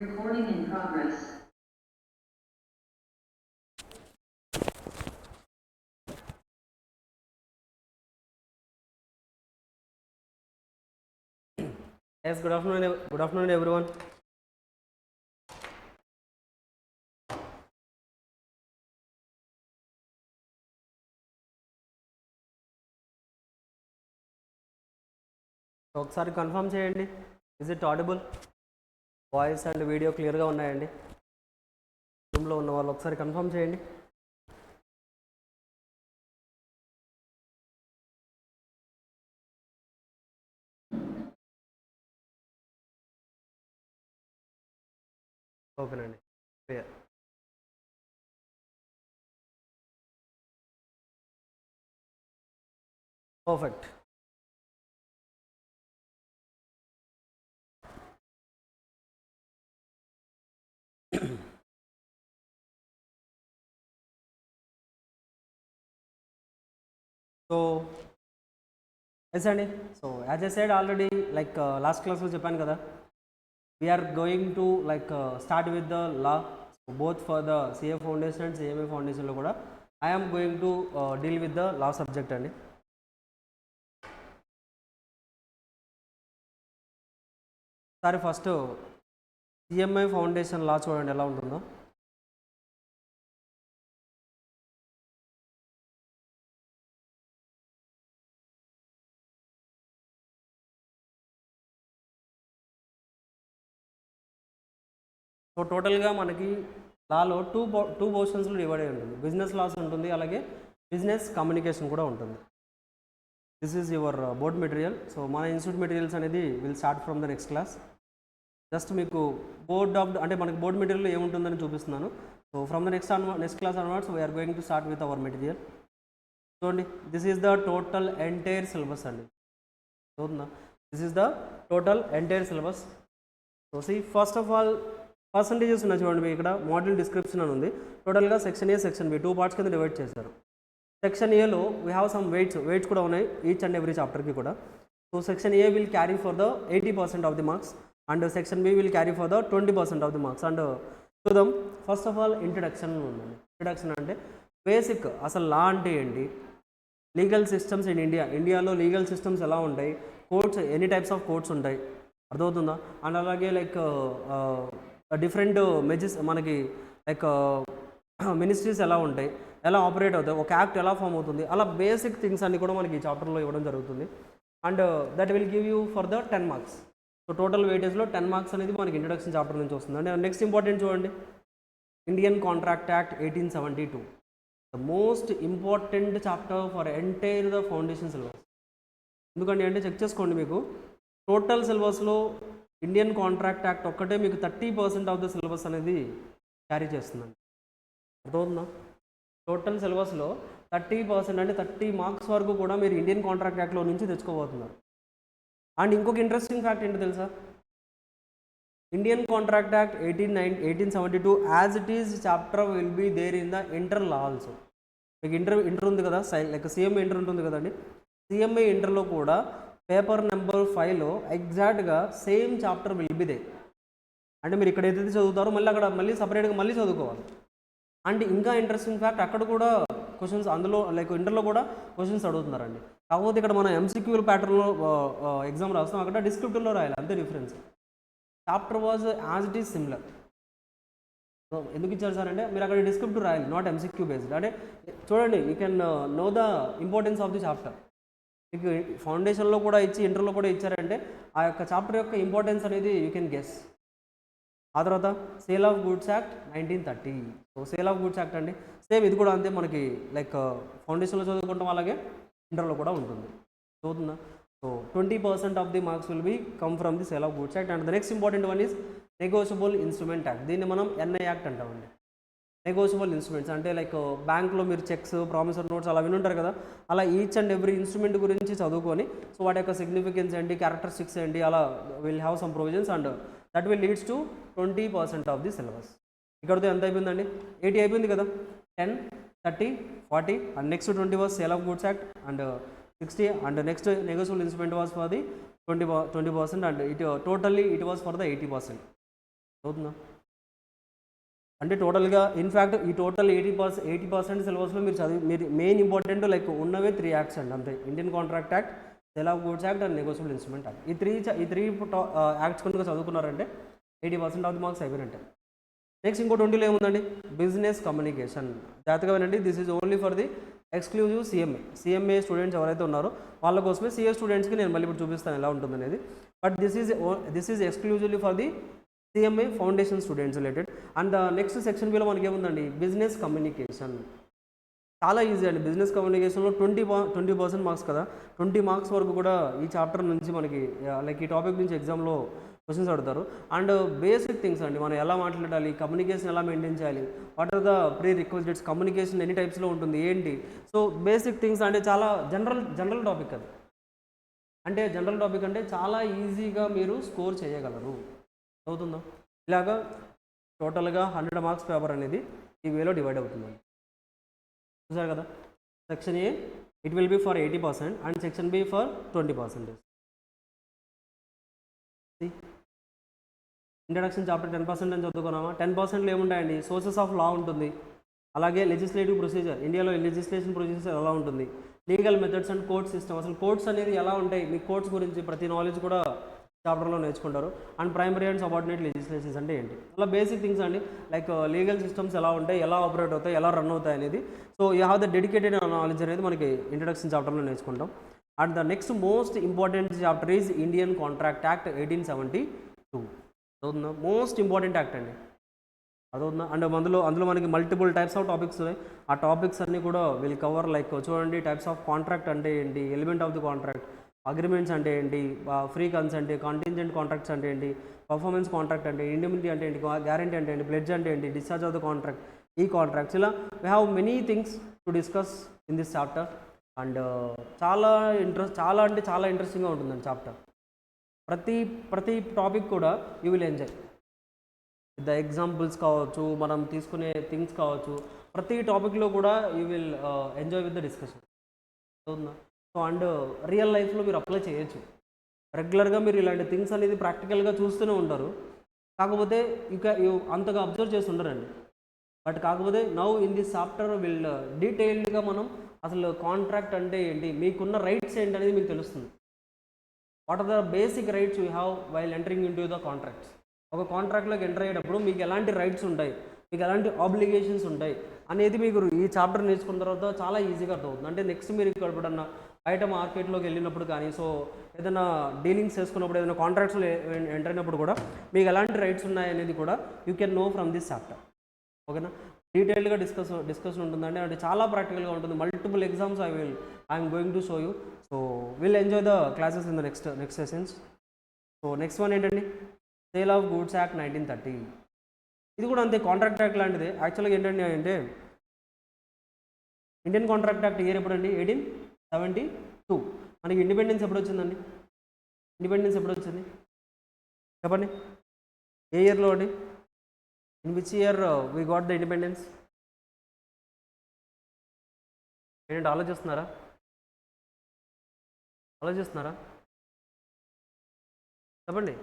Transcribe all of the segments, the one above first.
Recording in progress. Yes, good afternoon everyone. ఒకసారి confirm చేయండి. Is it audible? Voice and video క్లియర్గా ఉన్నాయండి? రూమ్లో ఉన్న వాళ్ళు ఒకసారి కన్ఫర్మ్ చేయండి. ఓకేనండి, క్లియర్. పర్ఫెక్ట్. సో ఎస్ అండి. So as I said already, like last క్లాస్లో చెప్పాను కదా, we're going to start with the law, both for the CA foundation and CMA ఫౌండేషన్లో కూడా I'm going to deal with the law subject అండి. సరే, first CMI foundation లా చూడండి ఎలా ఉంటుందో. సో టోటల్గా మనకి లాలో టూ పోర్షన్స్లో డివైడ్ అయి ఉంటుంది. బిజినెస్ లాస్ ఉంటుంది, అలాగే బిజినెస్ కమ్యూనికేషన్ కూడా ఉంటుంది. This is your board material. So మన ఇన్స్టిట్యూట్ మెటీరియల్స్ అనేది will start from the next class. Just మీకు అంటే మనకి బోర్డ్ మెటీరియల్ ఏముంటుందని చూపిస్తున్నాను. So from the next class onwards we're going to start with our material. చూడండి, this is the total entire syllabus అండి. చూద్దా, this is the total entire syllabus. So see first of all percentages ఉన్నాయి చూడండి. మీకు ఇక్కడ module description అని ఉంది. టోటల్గా section A, section B, 2 parts కింద డివైడ్ చేశారు. సెక్షన్ ఏలో వీ హ్యావ్ సమ్ వెయిట్స్ కూడా ఉన్నాయి ఈచ్ అండ్ ఎవ్రీ చాప్టర్కి కూడా. So section A will carry for the 80% of the marks and section B will carry for the 20% of the marks. And చూద్దాం, first of all introduction ఉందండి. Introduction అంటే basic, అసలు law అంటే ఏంటి, legal systems in ఇండియాలో legal systems ఎలా ఉంటాయి, courts ఎన్ని టైప్స్ ఆఫ్ కోర్ట్స్ ఉంటాయి, అర్థమవుతుందా? అండ్ అలాగే డిఫరెంట్ మనకి మినిస్ట్రీస్ ఎలా ఉంటాయి, ఎలా ఆపరేట్ అవుతాయి, ఒక యాక్ట్ ఎలా ఫామ్ అవుతుంది, అలా బేసిక్ థింగ్స్ అన్నీ కూడా మనకి ఈ చాప్టర్లో ఇవ్వడం జరుగుతుంది. And that will give you for the 10 marks. So total వెయిటేజ్లో 10 మార్క్స్ అనేది మనకి ఇంట్రడక్షన్ చాప్టర్ నుంచి వస్తుంది. అండ్ నెక్స్ట్ ఇంపార్టెంట్ చూడండి, Indian contract act 1872, the most important chapter for entire the foundation syllabus. ఎందుకంటే అంటే చెక్ చేసుకోండి, మీకు టోటల్ సిలబస్లో ఇండియన్ కాంట్రాక్ట్ యాక్ట్ ఒక్కటే మీకు 30% ఆఫ్ ద సిలబస్ అనేది క్యారీ చేస్తుందండి. అర్థమవుతుందా? టోటల్ సిలబస్లో 30% అంటే 30 మార్క్స్ వరకు కూడా మీరు ఇండియన్ కాంట్రాక్ట్ యాక్ట్లో నుంచి తెచ్చుకోబోతున్నారు. అండ్ ఇంకొక ఇంట్రెస్టింగ్ ఫ్యాక్ట్ ఏంటో తెలుసా, Indian contract act 1872 as it is chapter will be there in the inter law also. మీకు ఇంటర్ ఉంది కదా, సిఎంఏ ఇంటర్ ఉంటుంది కదండి. సిఎంఏ ఇంటర్లో కూడా పేపర్ నెంబర్ 5లో ఎగ్జాక్ట్గా same chapter will be they. అంటే మీరు ఇక్కడ ఏదైతే చదువుతారో మళ్ళీ సపరేట్గా మళ్ళీ చదువుకోవాలి. అండ్ ఇంకా ఇంట్రెస్టింగ్ ఫ్యాక్ట్, అక్కడ కూడా క్వశ్చన్స్ అందులో ఇంటర్లో కూడా క్వశ్చన్స్ అడుగుతున్నారండి. కాకపోతే ఇక్కడ మనం ఎంసీక్యూ ప్యాటర్న్లో ఎగ్జామ్ రాస్తాం, అక్కడ డిస్క్రిప్టివ్లో రాయాలి, అంతే difference. Chapter was as it is similar. So ఎందుకు ఇచ్చారు సార్ అంటే, మీరు అక్కడ డిస్క్రిప్టివ్ రాయాలి, నాట్ ఎంసీక్యూ బేస్డ్. అంటే చూడండి, you can know the importance of the chapter. మీకు ఫౌండేషన్లో కూడా ఇచ్చి ఇంటర్లో కూడా ఇచ్చారంటే ఆ యొక్క చాప్టర్ యొక్క ఇంపార్టెన్స్ అనేది యూ కెన్ గెస్. ఆ తర్వాత sale of goods act 1930. So sale of goods act అండి, సేమ్ ఇది కూడా అంతే, మనకి ఫౌండేషన్లో చదువుకుంటాం, అలాగే ఇంటర్లో కూడా ఉంటుంది. చదువుతుందా? So 20% of the marks will be come from the sale of goods act. And the next important one is negotiable instrument act. దీన్ని మనం ఎన్ఐ యాక్ట్ అంటామండి. నెగోషియబుల్ ఇన్స్ట్రుమెంట్స్ అంటే బ్యాంక్లో మీరు చెక్స్, ప్రామిసర్ నోట్స్ అలా వినుంటారు కదా, అలా ఈచ్ అండ్ ఎవ్రీ ఇన్స్ట్రుమెంట్ గురించి చదువుకొని, సో వాటి యొక్క సిగ్నిఫికెన్స్ ఏంటి, క్యారెక్టరిస్టిక్స్ ఏంటి, అలా will have some provisions and that will leads to 20% of the syllabus. ఇక్కడతో ఎంత అయిపోయిందండి, 80 అయిపోయింది కదా. 10, 30, 40 and next 20 was sale of goods act and 60 and next negotiable instrument was for the 20% and it was for the 80%. అవుతుందా? అంటే టోటల్గా in fact ఈ total 80% సిలబస్లో మీరు మెయిన్ ఇంపార్టెంట్ లైక్ ఉన్నవే 3 యాక్ట్స్ అండి అంతే. Indian contract act, sale of goods act and negotiable instrument act. ఈ త్రీ యాక్ట్స్ కనుక చదువుకున్నారంటే 80% ఆఫ్ ది మార్క్స్ అయిపోయినట్టే. నెక్స్ట్ ఇంకో 20లో ఏముందండి? Business communication. జాగ్రత్తగా వినండి, this is only for the exclusive CMA students ఎవరైతే ఉన్నారో వాళ్ళ కోసమే. సిఏ స్టూడెంట్స్కి నేను మళ్ళీ ఇప్పుడు చూపిస్తాను ఎలా ఉంటుంది అనేది. But this is exclusively for the CMA foundation students related. And next section below మనకి ఏముందండి? Business communication. చాలా ఈజీ అండి. బిజినెస్ కమ్యూనికేషన్లో 20% మార్క్స్ కదా, 20 మార్క్స్ వరకు కూడా ఈ చాప్టర్ నుంచి మనకి లైక్ ఈ టాపిక్ నుంచి ఎగ్జామ్లో క్వశ్చన్స్ అడుగుతారు. అండ్ బేసిక్ థింగ్స్ అండి, మనం ఎలా మాట్లాడాలి, కమ్యూనికేషన్ ఎలా మెయింటైన్ చేయాలి, what are the prerequisites, communication ఎన్ని టైప్స్లో ఉంటుంది ఏంటి. సో బేసిక్ థింగ్స్ అంటే చాలా జనరల్ టాపిక్ అది. అంటే జనరల్ టాపిక్ అంటే చాలా ఈజీగా మీరు స్కోర్ చేయగలరు. అవుతుందా? ఇలాగా టోటల్గా 100 మార్క్స్ పేపర్ అనేది ఈ వేలో డివైడ్ అవుతుందండి. చూసారు కదా? Section A it will be for 80% and section B for 20%. Introduction chapter 10% అని చదువుకున్నామా? 10%లో ఏముంటాయండి? సోర్సెస్ ఆఫ్ లా ఉంటుంది, అలాగే లెజిస్లేటివ్ ప్రొసీజర్, ఇండియాలో లెజిస్లేషన్ ప్రొసీజర్ ఎలా ఉంటుంది, legal methods and court system, అసలు కోర్ట్స్ అనేది ఎలా ఉంటాయి, మీ కోర్ట్స్ గురించి ప్రతి నాలెడ్జ్ కూడా చాప్టర్లో నేర్చుకుంటారు. And primary and subordinate legislations అంటే ఏంటి, అలా బేసిక్ థింగ్స్ అండి. లైక్ లీగల్ సిస్టమ్స్ ఎలా ఉంటాయి, ఎలా ఆపరేట్ అవుతాయి, ఎలా రన్ అవుతాయి అనేది. So you have the dedicated knowledge అనేది మనకి ఇంట్రడక్షన్ చాప్టర్లో నేర్చుకుంటాం. And the next most important chapter is Indian contract act 1872. అదవుతుందా? మోస్ట్ ఇంపార్టెంట్ యాక్ట్ అండి, అదవుతుందా? అండ్ అందులో మనకి మల్టిపుల్ టైప్స్ ఆఫ్ టాపిక్స్ ఉన్నాయి. ఆ టాపిక్స్ అన్నీ కూడా విల్ కవర్. లైక్ చూడండి, టైప్స్ ఆఫ్ కాంట్రాక్ట్ అంటే ఏంటి, element of the contract, agreements అంటే ఏంటి, ఫ్రీ కన్సెంట్, కాంటింజెంట్ కాంట్రాక్ట్స్ అంటే ఏంటి, పర్ఫార్మెన్స్ కాంట్రాక్ట్ అంటే, ఇండిమినిటీ అంటే ఏంటి, గ్యారంటీ అంటే ఏంటి, ప్లెడ్జ్ అంటే ఏంటి, డిశ్చార్జ్ ఆఫ్ ద కాంట్రాక్ట్, ఈ కాంట్రాక్ట్స్. ఇలా we have many things to discuss in this chapter. And చాలా ఇంట్రెస్టింగ్గా ఉంటుందండి చాప్టర్. ప్రతి టాపిక్ కూడా you will enjoy. The examples కావచ్చు, మనం తీసుకునే థింగ్స్ కావచ్చు, ప్రతి టాపిక్లో కూడా you will enjoy with the discussion. అవుతుందా? సో అండ్ రియల్ లైఫ్లో మీరు అప్లై చేయొచ్చు. రెగ్యులర్గా మీరు ఇలాంటి థింగ్స్ అనేది ప్రాక్టికల్గా చూస్తూనే ఉంటారు, కాకపోతే అంతగా అబ్జర్వ్ చేసి ఉండరండి. బట్ కాకపోతే now in this chapter will డీటెయిల్డ్గా మనం అసలు కాంట్రాక్ట్ అంటే ఏంటి, మీకున్న రైట్స్ ఏంటి అనేది మీకు తెలుస్తుంది. What are the basic rights you have while entering in to the contracts. ఒక కాంట్రాక్ట్లోకి ఎంటర్ అయ్యేటప్పుడు మీకు ఎలాంటి రైట్స్ ఉంటాయి, మీకు ఎలాంటి ఆబ్లిగేషన్స్ ఉంటాయి అనేది మీకు ఈ చాప్టర్ నేర్చుకున్న తర్వాత చాలా ఈజీగా అర్థమవుతుంది. అంటే నెక్స్ట్ మీరు ఇక్కడ ఎప్పుడన్నా బయట మార్కెట్లోకి వెళ్ళినప్పుడు కానీ, సో ఏదైనా డీలింగ్స్ చేసుకున్నప్పుడు, ఏదైనా కాంట్రాక్ట్స్లో ఎంటర్ అయినప్పుడు కూడా మీకు ఎలాంటి రైట్స్ ఉన్నాయి అనేది కూడా you can know from this chapter. ఓకేనా? డీటెయిల్డ్గా డిస్కషన్ ఉంటుందండి. అంటే చాలా ప్రాక్టికల్గా ఉంటుంది. Multiple exams I'm going to show you. So will enjoy the classes in the next sessions. So next one ఏంటండి? Sale of goods act 1930. ఇది కూడా అంతే, కాంట్రాక్ట్ యాక్ట్ లాంటిదే. యాక్చువల్గా ఏంటండి అంటే ఇండియన్ కాంట్రాక్ట్ యాక్ట్ ఇయర్ ఎప్పుడండి? 1872. మనకి ఇండిపెండెన్స్ ఎప్పుడు వచ్చిందండి? ఇండిపెండెన్స్ ఎప్పుడు వచ్చింది చెప్పండి? ఏ ఇయర్లో అండి? In which year we got the independence? ఏంటంటే ఆలోచిస్తున్నారా? చెప్పండి.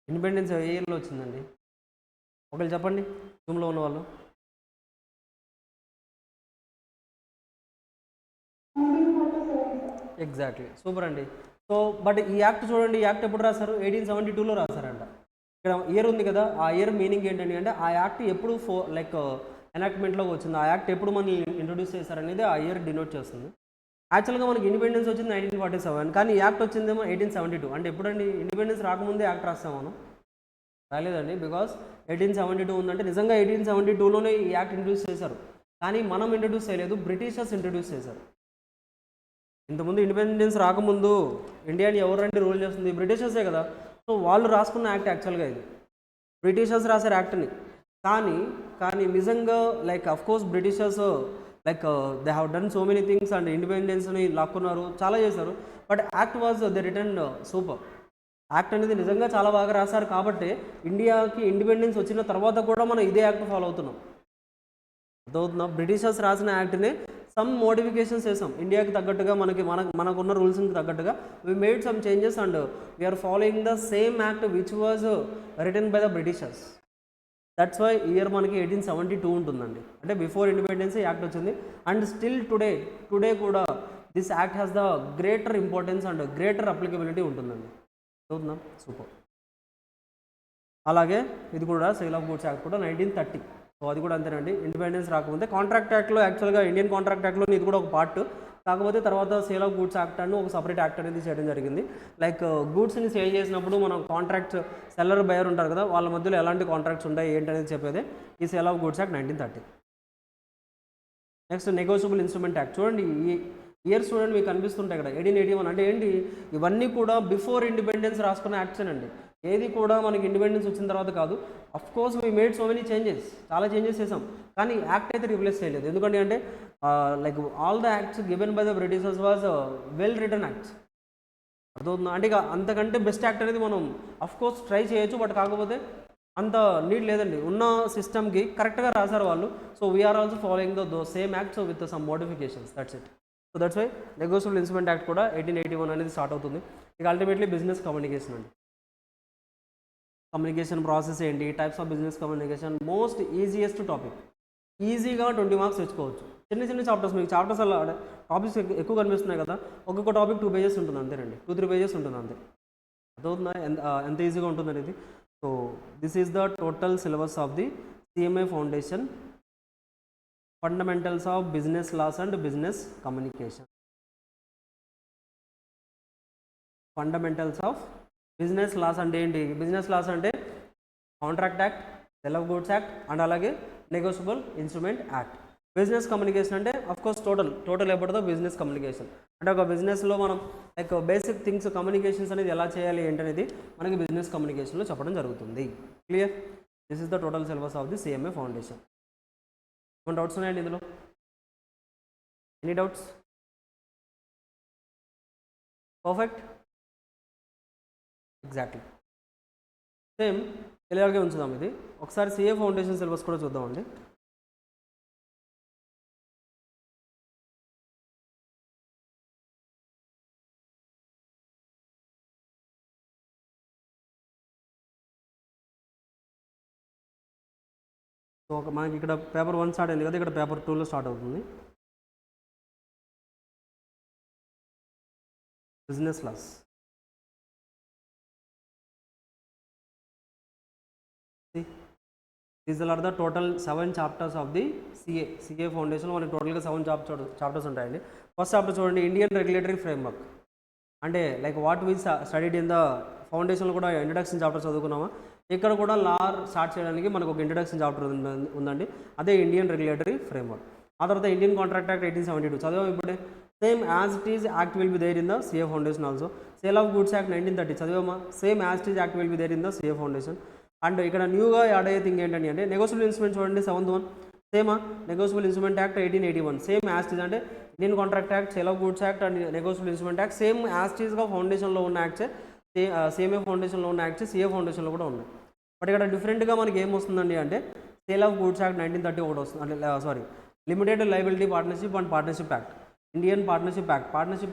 ఇండిపెండెన్స్ ఏ ఇయర్లో వచ్చిందండి? ఒకళ్ళు చెప్పండి, రూమ్లో ఉన్న వాళ్ళు. ఎగ్జాక్ట్లీ, సూపర్ అండి. సో బట్ ఈ యాక్ట్ చూడండి, ఈ యాక్ట్ ఎప్పుడు రాశారు? 1872లో రాశారంట. ఇక్కడ ఇయర్ ఉంది కదా, ఆ ఇయర్ మీనింగ్ ఏంటండి అంటే ఆ యాక్ట్ ఎప్పుడు ఎనాక్ట్మెంట్లోకి వచ్చింది, ఆ యాక్ట్ ఎప్పుడు మనల్ని ఇంట్రొడ్యూస్ చేశారనేది ఆ ఇయర్ డినోట్ చేస్తుంది. యాక్చువల్గా మనకి ఇండిపెండెన్స్ వచ్చింది 1947, కానీ యాక్ట్ వచ్చిందేమో 1872. అంటే ఎప్పుడండి? ఇండిపెండెన్స్ రాకముందే యాక్ట్ రాస్తాం మనం? రాలేదండి. బికాస్ 1872 ఉందంటే నిజంగా 1872లోనే ఈ యాక్ట్ ఇంట్రడ్యూస్ చేశారు, కానీ మనం ఇంట్రడ్యూస్ చేయలేదు, బ్రిటిషర్స్ ఇంట్రడ్యూస్ చేశారు. ఇంతకుముందు ఇండిపెండెన్స్ రాకముందు ఇండియాని ఎవరంటే రూల్ చేస్తుంది? బ్రిటిషర్సే కదా. సో వాళ్ళు రాసుకున్న యాక్ట్ యాక్చువల్గా ఇది, బ్రిటిషర్స్ రాశారు యాక్ట్ని. కానీ నిజంగా like of course britishers like they have done so many things and ఇండిపెండెన్స్ని లాక్కున్నారు, చాలా చేశారు. But act was they return super. Act అనేది నిజంగా చాలా బాగా రాశారు కాబట్టి ఇండియాకి ఇండిపెండెన్స్ వచ్చిన తర్వాత కూడా మనం ఇదే యాక్ట్ ఫాలో అవుతున్నాం. అర్థమవుతుందా? బ్రిటిషర్స్ రాసిన యాక్ట్ని సమ్ మోడిఫికేషన్స్ చేసాం ఇండియాకి తగ్గట్టుగా మనకున్న రూల్స్కి తగ్గట్టుగా we made some changes and we are following the same act which was written by the Britishers. That's why year మనకి 1872 ఉంటుందండి, అంటే బిఫోర్ ఇండిపెండెన్స్ యాక్ట్ వచ్చింది. అండ్ స్టిల్ టుడే కూడా this act has the greater importance and greater applicability ఉంటుందండి. చదువుతున్నాం, super. అలాగే ఇది కూడా సేల్ ఆఫ్ గూడ్స్ యాక్ట్ కూడా 1930. సో అది కూడా అంతేనండి, ఇండిపెండెన్స్ రాకముందే. కాంట్రాక్ట్ యాక్ట్లో యాక్చువల్గా ఇండియన్ కాంట్రాక్ట్ యాక్ట్లో ఇది కూడా ఒక పార్ట్, కాకపోతే తర్వాత సేల్ ఆఫ్ గూడ్స్ యాక్ట్ అని ఒక సపరేట్ యాక్ట్ అనేది చేయడం జరిగింది. లైక్ గూడ్స్ని సేల్ చేసినప్పుడు మనం కాంట్రాక్ట్ సెల్లర్ బయర్ ఉంటారు కదా, వాళ్ళ మధ్యలో ఎలాంటి కాంట్రాక్ట్స్ ఉంటాయి ఏంటనేది చెప్పేది ఈ sale of goods act 1930. Next negotiable instrument act. చూడండి ఈ ఇయర్స్ చూడండి మీకు కనిపిస్తుంటాయి ఇక్కడ 1881. అంటే ఏంటి, ఇవన్నీ కూడా బిఫోర్ ఇండిపెండెన్స్ రాసుకున్న యాక్ట్స్ అండి. ఏది కూడా మనకి ఇండిపెండెన్స్ వచ్చిన తర్వాత కాదు. Of course we made so many changes, చాలా చేంజెస్ చేసాం, కానీ యాక్ట్ అయితే రిప్లేస్ చేయలేదు. ఎందుకంటే అంటే like all the acts given by the Britishers was well written acts. అర్థమవుతుందా అంటే ఇక అంతకంటే బెస్ట్ యాక్ట్ అనేది మనం అఫ్ కోర్స్ ట్రై చేయొచ్చు, బట్ కాకపోతే అంత నీడ్ లేదండి. ఉన్న సిస్టమ్కి కరెక్ట్గా రాశారు వాళ్ళు. So we are also following the same acts with some modifications, that's it. So that's why negotiable instrument act కూడా 1881 అనేది స్టార్ట్ అవుతుంది. ఇక అల్టిమేట్లీ బిజినెస్ కమ్యూనికేషన్ అండి. కమ్యూనికేషన్ ప్రాసెస్ ఏంటి, types of business communication, most easiest topic. ఈజీగా 20 marks తెచ్చుకోవచ్చు. చిన్న chapters, మీకు చాప్టర్స్ అలా టాపిక్స్ ఎక్కువ కనిపిస్తున్నాయి కదా, ఒక్కొక్క టాపిక్ 2 పేజెస్ ఉంటుంది అంతేనండి, 2-3 పేజెస్ ఉంటుంది అంతే. అదవుతుందా ఎంత ఈజీగా ఉంటుంది అనేది. So this is the total syllabus of the CMA foundation, fundamentals of business laws and business communication. Fundamentals of business laws అంటే ఏంటి, బిజినెస్ లాస్ అంటే contract act, sale of goods act and అలాగే negotiable instrument act. Business communication అంటే of course total about the business communication. అంటే ఒక బిజినెస్లో మనం like basic things communications అనేది ఎలా చేయాలి ఏంటనేది మనకి బిజినెస్ కమ్యూనికేషన్లో చెప్పడం జరుగుతుంది. Clear? This is the total syllabus of the CMA foundation. ఏమైనా డౌట్స్ ఉన్నాయండి ఇందులో? Any doubts? Perfect, exactly same క్లియర్గా ఉంచుదాం. ఇది ఒకసారి సిఏ ఫౌండేషన్ సిలబస్ కూడా చూద్దామండి. సో మనకి ఇక్కడ పేపర్ 1 స్టార్ట్ అయింది కదా, ఇక్కడ పేపర్ 2లో స్టార్ట్ అవుతుంది. Business laws. These are the total 7 chapters of the CA foundation. మనకి టోటల్గా 7 చాప్టర్స్ ఉంటాయండి. ఫస్ట్ చాప్టర్ చూడండి, ఇండియన్ రెగ్యులేటరీ ఫ్రేమ్వర్క్. అంటే like what we studied in the ఫౌండేషన్లో కూడా ఇంట్రడక్షన్ చాప్టర్ చదువుకున్నామా, ఇక్కడ కూడా లా స్టార్ట్ చేయడానికి మనకు ఒక ఇంట్రడక్షన్ చాప్టర్ ఉందండి, అదే ఇండియన్ రెగ్యులేటరీ ఫ్రేమ్వర్క్. ఆ తర్వాత ఇండియన్ కాంట్రాక్ట్ యాక్ట్ 1872 చదివాం ఇప్పుడే. Same as it is act will be there in the CA foundation also. Sale of goods act 1930 చదివామా, same as it is act will be there in the CA foundation. And ఇక్కడ న్యూగా add అయ్యే thing ఏంటంటే అంటే negotiable instrument చూడండి, 7th one సేమా, negotiable instrument act 1881 same as it is. అంటే Indian contract act, sale of goods act and negotiable instrument act same as it ఈజ్గా ఫౌండేషన్లో ఉన్న యాక్ట్సే, సిఎంఏ ఫౌండేషన్లో ఉన్న యాక్ట్స్ సిఏ ఫౌండేషన్లో కూడా ఉన్నాయి. బట్ ఇక్కడ డిఫరెంట్గా మనకి ఏం వస్తుందండి అంటే సేల్ ఆఫ్ గూడ్స్ యాక్ట్ 1930 ఒకటి వస్తుంది, అంటే limited liability partnership and partnership act, Indian partnership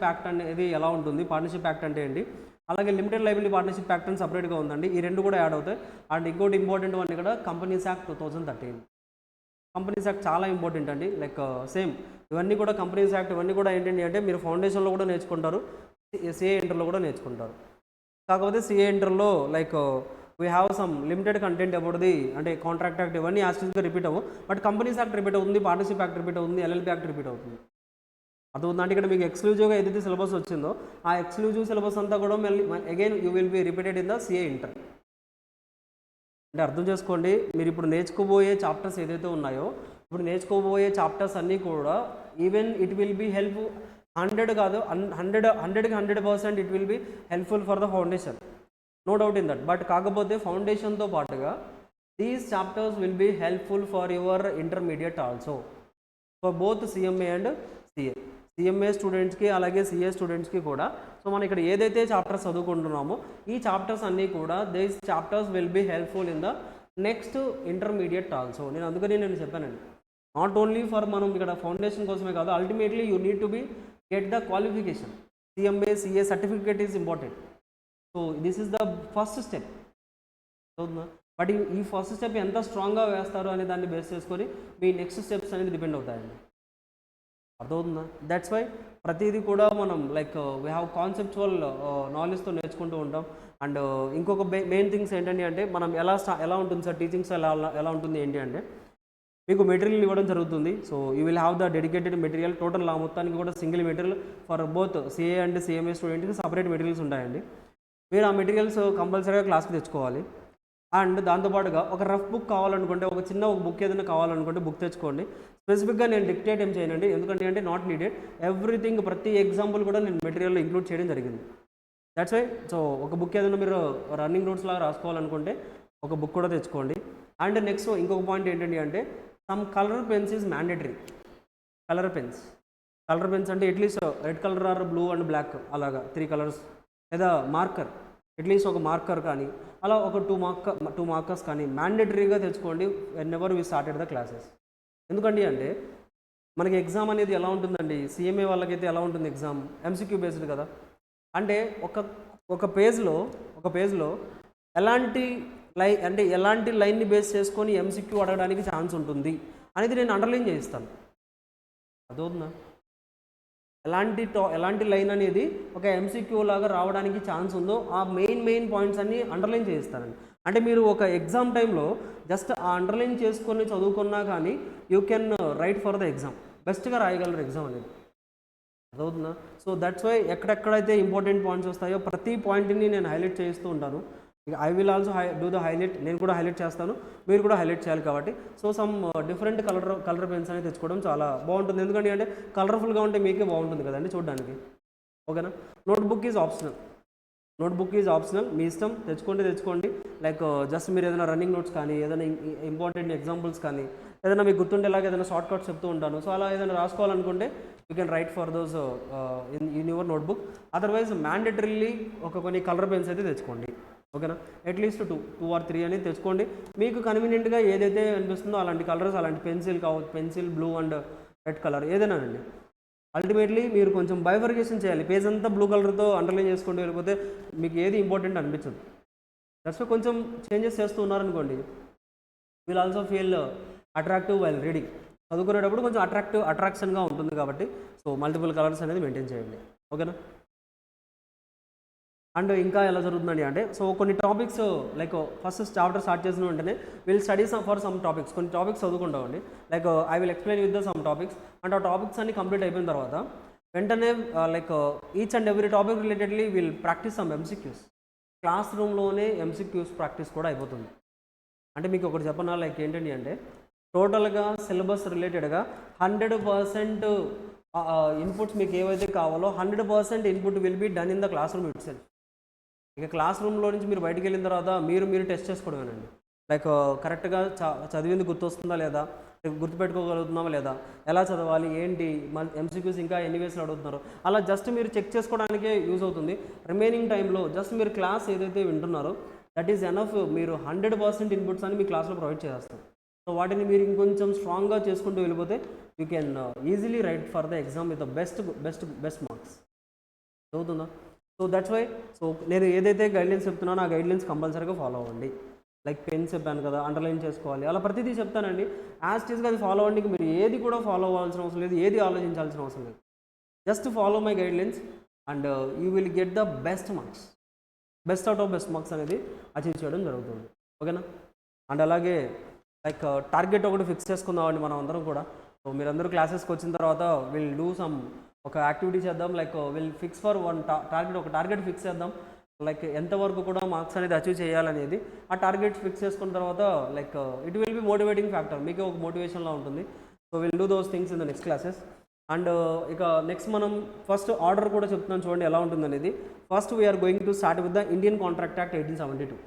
act అనేది ఎలా ఉంటుంది, పార్ట్నర్షిప్ యాక్ట్ అంటే ఏంటి, అలాగే లిమిటెడ్ లయబిలిటీ పార్ట్నర్షిప్ యాక్ట్ అని సపరేట్గా ఉందండి. ఈ రెండు కూడా యాడ్ అవుతాయి. అండ్ ఇంకోటి ఇంపార్టెంట్ వన్ ఇక్కడ కంపెనీస్ యాక్ట్ 2013. కంపెనీస్ యాక్ట్ చాలా ఇంపార్టెంట్ అండి. లైక్ సేమ్ ఇవన్నీ కూడా కంపెనీస్ యాక్ట్, ఇవన్నీ కూడా ఏంటండి అంటే మీరు ఫౌండేషన్లో కూడా నేర్చుకుంటారు, సిఏ ఇంటర్లో కూడా నేర్చుకుంటారు. కాకపోతే సిఏ ఇంటర్లో like we have some limited content about the అంటే కాంట్రాక్ట్ యాక్ట్ ఇవన్నీ యాస్టిస్గా రిపీట్ అవ్వు, బట్ కంపెనీస్ యాక్ట్ రిపీట్ అవుతుంది, పార్ట్నర్షిప్ యాక్ట్ రిపీట్ అవుతుంది, ఎల్ఎల్పి యాక్ట్ రిపీట్ అవుతుంది. అది ఉందంటే ఇక్కడ మీకు ఎక్స్క్లూజివ్గా ఏదైతే సిలబస్ వచ్చిందో ఆ ఎక్స్క్లూజివ్ సిలబస్ అంతా కూడా మళ్ళీ again you will be repeated in the CA inter. అంటే అర్థం చేసుకోండి, మీరు ఇప్పుడు నేర్చుకోబోయే చాప్టర్స్ ఏదైతే ఉన్నాయో, ఇప్పుడు నేర్చుకోబోయే చాప్టర్స్ అన్నీ కూడా even it will be help 100 కాదు 100% it will be helpful for the foundation, no doubt in that. But కాకపోతే ఫౌండేషన్తో పాటుగా these chapters will be helpful for your intermediate also, for both CMA and CA. CMA స్టూడెంట్స్కి అలాగే CA స్టూడెంట్స్కి కూడా. So మనం ఇక్కడ ఏదైతే చాప్టర్స్ చదువుకుంటున్నామో ఈ చాప్టర్స్ అన్నీ కూడా these chapters will be helpful in the next intermediate also. అందుకని నేను చెప్పానండి, నాట్ ఓన్లీ ఫర్ మనం ఇక్కడ ఫౌండేషన్ కోసమే కాదు, ultimately you need to be get the qualification. CMA CA certificate is important. So this is the first step. అవుతుందా? But ఈ first step ఎంత స్ట్రాంగ్గా వేస్తారు అనే దాన్ని బేస్ చేసుకొని మీ నెక్స్ట్ స్టెప్స్ అనేది డిపెండ్ అవుతాయండి. అర్థమవుతుందా? దట్స్ వై ప్రతిదీ కూడా మనం లైక్ వీ హ్యావ్ కాన్సెప్చువల్ నాలెడ్జ్తో నేర్చుకుంటూ ఉంటాం. అండ్ ఇంకొక మెయిన్ థింగ్స్ ఏంటంటే అంటే మనం ఎలా ఉంటుంది సార్ టీచింగ్స్ ఎలా ఉంటుంది ఏంటి అంటే, మీకు మెటీరియల్ ఇవ్వడం జరుగుతుంది. So you will have the dedicated material. Total మొత్తానికి కూడా single material for both CA and CMA స్టూడెంట్కి సపరేట్ మెటీరియల్స్ ఉంటాయండి. మీరు ఆ మెటీరియల్స్ కంపల్సరీగా క్లాస్కి తెచ్చుకోవాలి. అండ్ దాంతోపాటుగా ఒక రఫ్ బుక్ కావాలనుకుంటే, ఒక చిన్న బుక్ ఏదైనా కావాలనుకుంటే బుక్ తెచ్చుకోండి. స్పెసిఫిక్గా నేను డిక్టేట్ ఏం చేయనండి, ఎందుకంటే అంటే నాట్ నీడెడ్. ఎవ్రీథింగ్ ప్రతి ఎగ్జాంపుల్ కూడా నేను మెటీరియల్లో ఇంక్లూడ్ చేయడం జరిగింది. దట్స్ వై సో ఒక బుక్ ఏదైనా మీరు రన్నింగ్ నోట్స్ లాగా రాసుకోవాలనుకుంటే ఒక బుక్ కూడా తెచ్చుకోండి. అండ్ నెక్స్ట్ ఇంకొక పాయింట్ ఏంటంటే అంటే some colour pens is mandatory. Colour pens అంటే at least red colour or blue and black అలాగా 3 కలర్స్, లేదా మార్కర్ అట్లీస్ట్ ఒక మార్కర్ కానీ అలా ఒక 2 మార్కర్స్ కానీ మ్యాండేటరీగా తెచ్చుకోండి whenever we started the classes. ఎందుకండి అంటే మనకి ఎగ్జామ్ అనేది ఎలా ఉంటుందండి, CMA వాళ్ళకైతే ఎలా ఉంటుంది ఎగ్జామ్, MCQ బేస్డ్ కదా. అంటే ఒక పేజ్లో ఎలాంటి లైన్ని బేస్ చేసుకొని MCQ అడగడానికి ఛాన్స్ ఉంటుంది అనేది నేను అండర్లైన్ చేయిస్తాను. అదవుతుందా? ఎలాంటి లైన్ అనేది ఒక MCQ లాగా రావడానికి ఛాన్స్ ఉందో ఆ మెయిన్ పాయింట్స్ అన్నీ అండర్లైన్ చేయిస్తానండి. అంటే మీరు ఒక ఎగ్జామ్ టైంలో జస్ట్ ఆ అండర్లైన్ చేసుకొని చదువుకున్నా కానీ you can write for the exam, బెస్ట్గా రాయగలరు ఎగ్జామ్ అనేది. అదవుతుందా? సో దట్స్ వై ఎక్కడెక్కడైతే ఇంపార్టెంట్ పాయింట్స్ వస్తాయో ప్రతి పాయింట్ని నేను హైలైట్ చేస్తూ ఉంటాను. I will also do the highlight. నేను కూడా హైలైట్ చేస్తాను, మీరు కూడా హైలైట్ చేయాలి కాబట్టి. So some different colour pens అనేది తెచ్చుకోవడం చాలా బాగుంటుంది. ఎందుకంటే అంటే కలర్ఫుల్గా ఉంటే మీకే బాగుంటుంది కదండి చూడడానికి. ఓకేనా? నోట్బుక్ ఈజ్ ఆప్షనల్, మీ ఇష్టం. తెచ్చుకోండి. లైక్ జస్ట్ మీరు ఏదైనా రన్నింగ్ నోట్స్ కానీ, ఏదైనా ఇంపార్టెంట్ ఎగ్జాంపుల్స్ కానీ, ఏదైనా మీకు గుర్తుండేలాగా ఏదైనా షార్ట్ కట్స్ చెప్తూ ఉంటాను. సో అలా ఏదైనా రాసుకోవాలనుకుంటే you can write for those in your notebook. Otherwise mandatorily కొన్ని కలర్ పెన్స్ అయితే తెచ్చుకోండి. ఓకేనా? అట్లీస్ట్ 2 or 3 అనేది తెచ్చుకోండి. మీకు కన్వీనియంట్గా ఏదైతే అనిపిస్తుందో అలాంటి కలర్స్, అలాంటి pencil blue and red colour ఏదైనానండి. అల్టిమేట్లీ మీరు కొంచెం బైఫర్కేషన్ చేయాలి. పేజ్ అంతా బ్లూ కలర్తో అండర్లైన్ చేసుకుంటూ వెళ్ళిపోతే మీకు ఏది ఇంపార్టెంట్ అనిపించదు. దట్స్ కొంచెం చేంజెస్ చేస్తూ ఉన్నారనుకోండి, will also feel attractive while reading. చదువుకునేటప్పుడు కొంచెం అట్రాక్షన్గా ఉంటుంది కాబట్టి సో మల్టిపుల్ కలర్స్ అనేది మెయింటైన్ చేయండి. ఓకేనా? అండ్ ఇంకా ఎలా జరుగుతుందండి అంటే సో కొన్ని topics like first chapter start చేసిన వెంటనే will study for some topics. కొన్ని టాపిక్స్ చదువుకుంటామండి. Like I will explain with the some topics. And ఆ టాపిక్స్ అన్ని కంప్లీట్ అయిపోయిన తర్వాత వెంటనే like each and every topic relatedly will practice some MCQs. Class రూమ్లోనే MCQs ప్రాక్టీస్ కూడా అయిపోతుంది. అంటే మీకు ఒకటి చెప్పనా, లైక్ ఏంటండి అంటే టోటల్గా సిలబస్ రిలేటెడ్గా 100% ఇన్పుట్స్ మీకు ఏవైతే కావాలో 100% input will be done in the classroom itself. ఇక క్లాస్ రూమ్లో నుంచి మీరు బయటికి వెళ్ళిన తర్వాత మీరు టెస్ట్ చేసుకోవడమేనండి. లైక్ కరెక్ట్గా చదివింది గుర్తొస్తుందా లేదా, గుర్తుపెట్టుకోగలుగుతున్నామా లేదా, ఎలా చదవాలి ఏంటి, MCQs ఇంకా ఎన్ని వేస్లో అడుగుతున్నారు, అలా జస్ట్ మీరు చెక్ చేసుకోవడానికే యూజ్ అవుతుంది. రిమైనింగ్ టైంలో జస్ట్ మీరు క్లాస్ ఏదైతే వింటున్నారో దట్ ఈజ్ ఎనఫ్. మీరు 100% ఇన్పుట్స్ అని మీ క్లాస్లో ప్రొవైడ్ చేస్తారు. సో వాటిని మీరు ఇంకొంచెం స్ట్రాంగ్గా చేసుకుంటూ వెళ్ళిపోతే you can easily write for the exam with the best marks. చదువుతుందా? సో దట్స్ వై సో నేను ఏదైతే గైడ్లైన్స్ చెప్తున్నానో ఆ గైడ్లైన్స్ కంపల్సరీగా ఫాలో అవ్వండి. లైక్ పెన్ చెప్పాను కదా, అండర్లైన్ చేసుకోవాలి, అలా ప్రతిదీ చెప్తానండి. యాజ్ టీజ్గా అది ఫాలో అవ్వండి. మీరు ఏది కూడా ఫాలో అవ్వాల్సిన అవసరం లేదు, ఏది ఆలోచించాల్సిన అవసరం లేదు. Just follow my guidelines and you will get the best marks. Best out of best marks అనేది అచీవ్ చేయడం జరుగుతుంది. ఓకేనా? అండ్ అలాగే లైక్ టార్గెట్ ఒకటి ఫిక్స్ చేసుకుందామండి మనం అందరం కూడా. సో మీరందరూ క్లాసెస్కి వచ్చిన తర్వాత విల్ డూ సమ్ ఒక యాక్టివిటీ చేద్దాం. Like will fix for one target fix చేద్దాం. లైక్ ఎంతవరకు కూడా మార్క్స్ అనేది అచీవ్ చేయాలనేది ఆ టార్గెట్ ఫిక్స్ చేసుకున్న తర్వాత like it will be motivating factor, మీకు ఒక మోటివేషన్లా ఉంటుంది. So will do those things in the next classes. And ఇక నెక్స్ట్ మనం ఫస్ట్ ఆర్డర్ కూడా చెప్తున్నాను చూడండి ఎలా ఉంటుందనేది. First we are going to start with the Indian contract act 1872.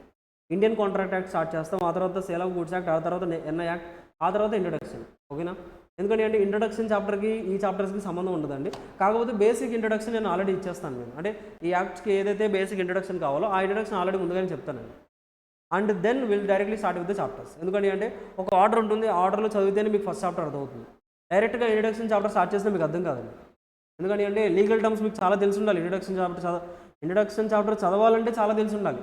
Indian contract act start చేస్తాం. ఆ తర్వాత సేల్ ఆఫ్ గూడ్స్ యాక్ట్, ఆ తర్వాత NI యాక్ట్, ఆ తర్వాత ఇంట్రడక్షన్. ఓకేనా? ఎందుకంటే అంటే ఇంట్రడక్షన్ చాప్టర్కి ఈ చాప్టర్స్కి సంబంధం ఉండదండి. కాకపోతే బేసిక్ ఇంట్రడక్షన్ నేను ఆల్రెడీ ఇచ్చేస్తాను. నేను అంటే ఈ యాక్ట్స్కి ఏదైతే బేసిక్ ఇంట్రడక్షన్ కావాలో ఆ ఇంట్రడక్షన్ ఆల్రెడీ ముందుగానే చెప్తానండి. And then will directly start with the chapters. ఎందుకంటే అంటే ఒక ఆర్డర్ ఉంటుంది, ఆ ఆర్డర్లో చదివితేనే మీకు ఫస్ట్ చాప్టర్ అర్థమవుతుంది. డైరెక్ట్గా ఇంట్రడక్షన్ చాప్టర్ స్టార్ట్ చేసినా మీకు అర్థం కాదండి. ఎందుకంటే అంటే లీగల్ టర్మ్స్ మీకు చాలా తెలిసి ఉండాలి. ఇంట్రడక్షన్ చాప్టర్ చదవాలంటే చాలా తెలిసి ఉండాలి.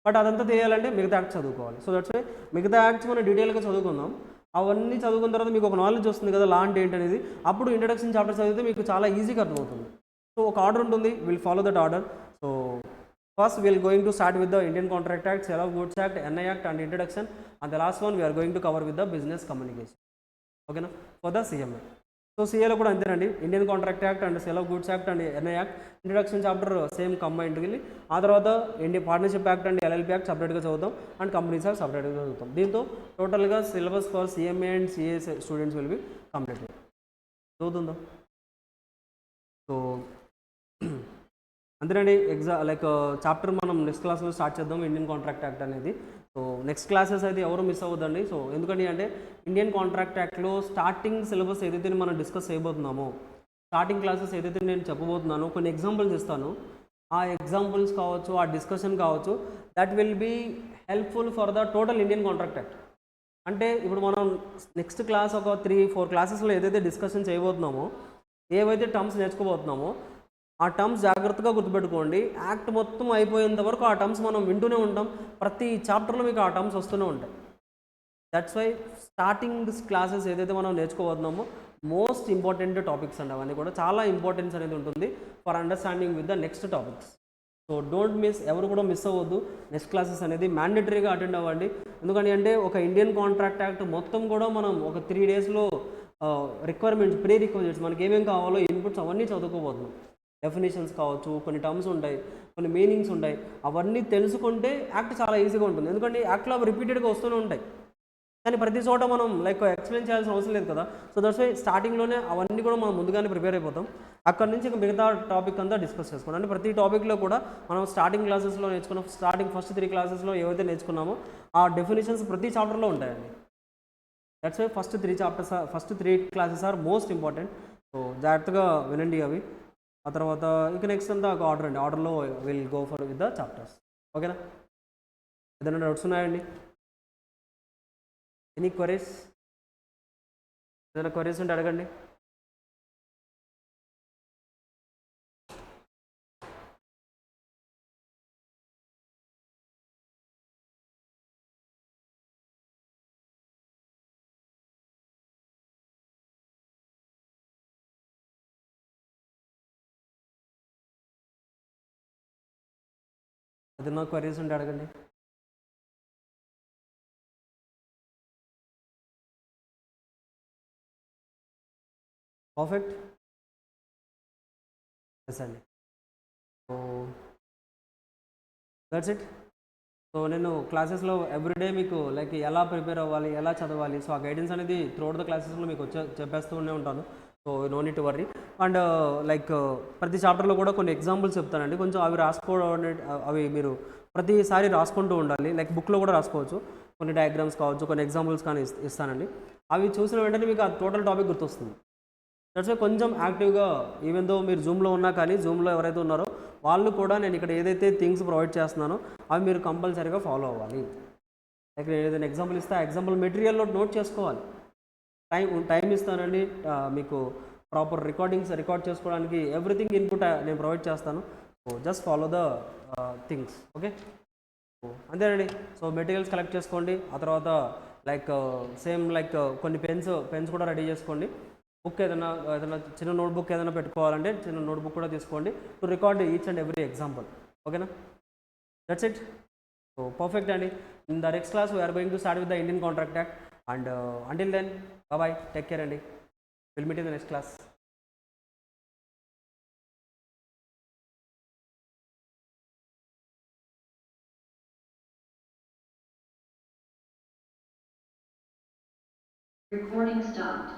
బట్ అదంతా తెలియాలంటే మిగతా యాక్ట్ చదువుకోవాలి. సో దట్స్ వై మిగతా యాక్ట్స్ మనం డీటెయిల్గా చదువుకుందాం. అవన్నీ చదువుకున్న తర్వాత మీకు ఒక నాలెడ్జ్ వస్తుంది కదా, లా అంటే ఏంటనేది. అప్పుడు ఇంట్రడక్షన్ చాప్టర్ చదివితే మీకు చాలా ఈజీగా అర్థమవుతుంది. సో ఒక ఆర్డర్ ఉంటుంది, will follow that order. So first we are going to start with the Indian contract act, sale of goods act, NI act and introduction. And the last one we're going to cover with the business communication. ఓకేనా, for the CMA. So సిఏలో కూడా అంతేనండి, Indian contract act and sale of goods act and NI act, introduction chapter same కంబైన్డ్కి వెళ్ళి ఆ తర్వాత Indian partnership act and LLP act సపరేట్గా చదువుతాం అండ్ కంపెనీస్ యాక్ట్ సపరేట్గా చదువుతాం. దీంతో టోటల్గా syllabus for CMA and CA students will be completed. చదువుతుందా? సో అంతేనండి, లైక్ చాప్టర్ మనం నెక్స్ట్ క్లాస్లో స్టార్ట్ చేద్దాం, ఇండియన్ కాంట్రాక్ట్ యాక్ట్ అనేది. సో నెక్స్ట్ క్లాసెస్ అయితే ఎవరు మిస్ అవ్వద్దండి. సో ఎందుకంటే అంటే ఇండియన్ కాంట్రాక్ట్ యాక్ట్లో స్టార్టింగ్ సిలబస్ ఏదైతే మనం డిస్కస్ చేయబోతున్నామో, స్టార్టింగ్ క్లాసెస్ ఏదైతే నేను చెప్పబోతున్నానో కొన్ని ఎగ్జాంపుల్స్ ఇస్తాను. ఆ ఎగ్జాంపుల్స్ కావచ్చు, ఆ డిస్కషన్ కావచ్చు, that will be helpful for the total Indian contract act. అంటే ఇప్పుడు మనం నెక్స్ట్ క్లాస్ ఒక 3-4 క్లాసెస్లో ఏదైతే డిస్కషన్ చేయబోతున్నామో, ఏవైతే టర్మ్స్ నేర్చుకోబోతున్నామో ఆ టర్మ్స్ జాగ్రత్తగా గుర్తుపెట్టుకోండి. యాక్ట్ మొత్తం అయిపోయేంత వరకు ఆ టర్మ్స్ మనం వింటూనే ఉంటాం. ప్రతి చాప్టర్లో మీకు ఆ టర్మ్స్ వస్తూనే ఉంటాయి. దట్స్ వై స్టార్టింగ్ క్లాసెస్ ఏదైతే మనం నేర్చుకోబోతున్నామో మోస్ట్ ఇంపార్టెంట్ టాపిక్స్ అండి. అవన్నీ కూడా చాలా ఇంపార్టెన్స్ అనేది ఉంటుంది for understanding with the next topics. So don't miss, ఎవరు కూడా మిస్ అవ్వద్దు. నెక్స్ట్ క్లాసెస్ అనేది మ్యాండేటరీగా అటెండ్ అవ్వండి. ఎందుకంటే అంటే ఒక ఇండియన్ కాంట్రాక్ట్ యాక్ట్ మొత్తం కూడా మనం ఒక 3 డేస్లో రిక్వైర్మెంట్స్, ప్రీ రిక్వైర్మెంట్స్ మనకి ఏమేమి కావాలో ఇన్పుట్స్ అవన్నీ చదువుకోబోతున్నాం. డెఫినేషన్స్ కావచ్చు, కొన్ని టర్మ్స్ ఉంటాయి, కొన్ని మీనింగ్స్ ఉంటాయి. అవన్నీ తెలుసుకుంటే యాక్ట్ చాలా ఈజీగా ఉంటుంది. ఎందుకంటే యాక్ట్లో అవి రిపీటెడ్గా వస్తూనే ఉంటాయి, కానీ ప్రతి చోట మనం లైక్ ఎక్స్ప్లెయిన్ చేయాల్సిన అవసరం లేదు కదా. సో దట్స్ వై స్టార్టింగ్లోనే అవన్నీ కూడా మనం ముందుగానే ప్రిపేర్ అయిపోతాం. అక్కడ నుంచి ఇక మిగతా టాపిక్ అంతా డిస్కస్ చేసుకోండి. అంటే ప్రతి టాపిక్లో కూడా మనం స్టార్టింగ్ క్లాసెస్లో నేర్చుకున్న ఫస్ట్ 3 క్లాసెస్లో ఏవైతే నేర్చుకున్నామో ఆ డెఫినేషన్స్ ప్రతి చాప్టర్లో ఉంటాయండి. That's why first three classes are most important. So జాగ్రత్తగా వినండి అవి. ఆ తర్వాత ఇక నెక్స్ట్ అంతా ఒక ఆర్డర్ అండి. ఆర్డర్లో will go for with the chapters. ఓకేనా? ఏదైనా డౌట్స్ ఉన్నాయండి? Any queries? ఏదైనా క్వరీస్ ఉంటే అడగండి. ఏదైనా క్వరీస్ ఉంటే అడగండి. పర్ఫెక్ట్. ఎస్ అండి. So that's it. సో నేను క్లాసెస్లో ఎవ్రీడే మీకు లైక్ ఎలా ప్రిపేర్ అవ్వాలి, ఎలా చదవాలి, సో ఆ గైడెన్స్ అనేది త్రూఅవుట్ ద క్లాసెస్లో మీకు చెప్పేస్తూనే ఉంటాను. So no need to worry. And like ప్రతి చాప్టర్లో కూడా కొన్ని ఎగ్జాంపుల్స్ చెప్తానండి. కొంచెం అవి రాసుకోవడం, అవి మీరు ప్రతిసారి రాసుకుంటూ ఉండాలి. లైక్ బుక్లో కూడా రాసుకోవచ్చు. కొన్ని డయాగ్రామ్స్ కావచ్చు, కొన్ని ఎగ్జాంపుల్స్ కానీ ఇస్తానండి. అవి చూసిన వెంటనే మీకు ఆ టోటల్ టాపిక్ గుర్తొస్తుంది. దట్స్ వై కొంచెం యాక్టివ్గా, ఈవెన్ దో మీరు జూమ్లో ఉన్నా కానీ, జూమ్లో ఎవరైతే ఉన్నారో వాళ్ళు కూడా నేను ఇక్కడ ఏదైతే థింగ్స్ ప్రొవైడ్ చేస్తున్నానో అవి మీరు కంపల్సరీగా ఫాలో అవ్వాలి. లైక్ నేను ఏదైనా ఎగ్జాంపుల్ ఇస్తే ఆ ఎగ్జాంపుల్ మెటీరియల్లో నోట్ చేసుకోవాలి. టైం ఇస్తానండి మీకు ప్రాపర్ రికార్డ్ చేసుకోవడానికి. ఎవ్రీథింగ్ ఇన్పుట్ నేను ప్రొవైడ్ చేస్తాను. So just follow the things. Okay, అంతేనండి. సో మెటీరియల్స్ కలెక్ట్ చేసుకోండి. ఆ తర్వాత లైక్ సేమ్ లైక్ కొన్ని పెన్స్ కూడా రెడీ చేసుకోండి. బుక్ ఏదైనా చిన్న నోట్బుక్ ఏదైనా పెట్టుకోవాలంటే చిన్న నోట్బుక్ కూడా తీసుకోండి to record each and every example. ఓకేనా? That's it. సో పర్ఫెక్ట్ అండి. In the next class we're going to start with the Indian contract act. And until then bye, take care అండి. Will meet in the next class. Recording stopped.